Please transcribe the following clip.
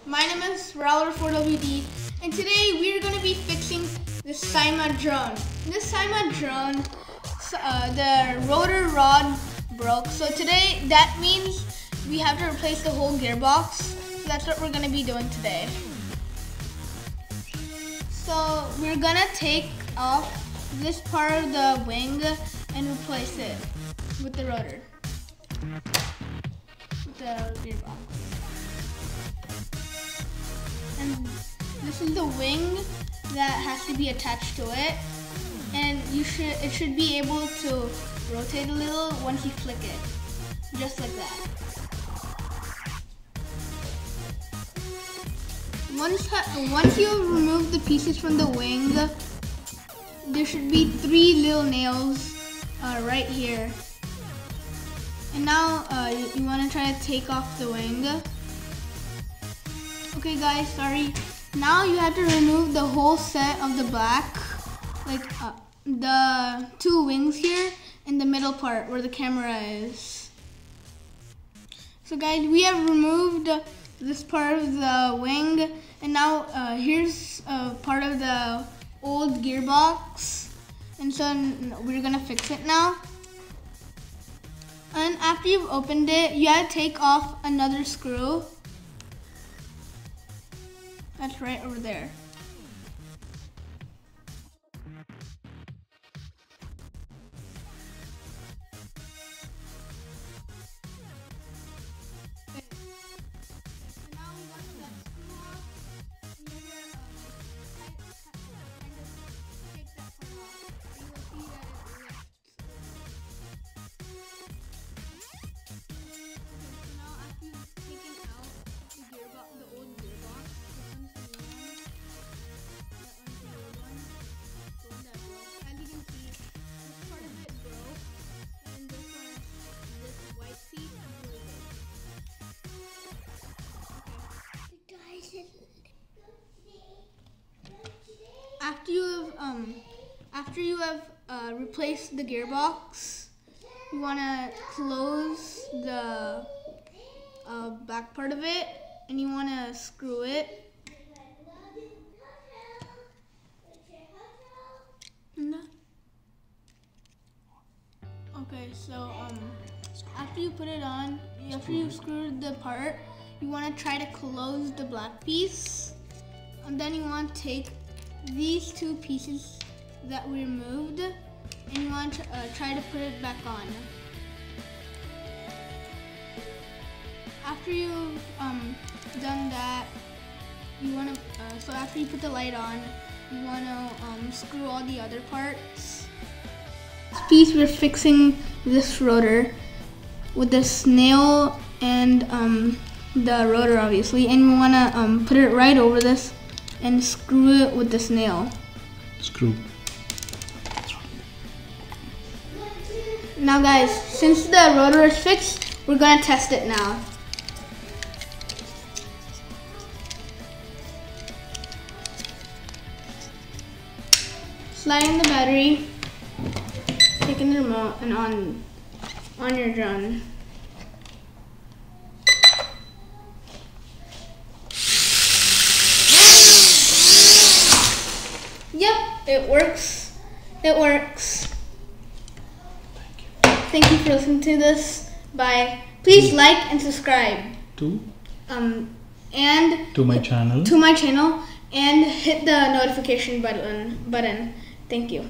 My name is Raul4WD, and today we're going to be fixing the Sima drone. This Sima drone, the rotor rod broke, so today that means we have to replace the whole gearbox. So that's what we're going to be doing today. So we're going to take off this part of the wing and replace it with the rotor, with the gearbox. And this is the wing that has to be attached to it, and it should be able to rotate a little once you flick it, just like that. Once you remove the pieces from the wing, there should be 3 little nails right here. And now you want to try to take off the wing. Okay guys, sorry. Now you have to remove the whole set of the black, like the 2 wings here in the middle part where the camera is. So guys, we have removed this part of the wing, and now here's part of the old gearbox, and so we're gonna fix it now. And after you've opened it, you have to take off another screw. That's right over there. After you have replaced the gearbox, you want to close the back part of it, and you want to screw it. Okay, so after you put it on, after you've screwed the part, you want to try to close the black piece, and then you want to take these 2 pieces that we removed, and you want to try to put it back on. After you've done that, you want to so after you put the light on, you want to screw all the other parts. This piece, we're fixing this rotor with the snail and the rotor, obviously, and we want to put it right over this and screw it with the snail. Screw. Now guys, since the rotor is fixed, we're going to test it now. Slide in the battery, taking the remote, and on your drone. Yep, it works. It works. Thank you for listening to this. Bye. Please like and subscribe. And to my channel. To my channel, and hit the notification button. Thank you.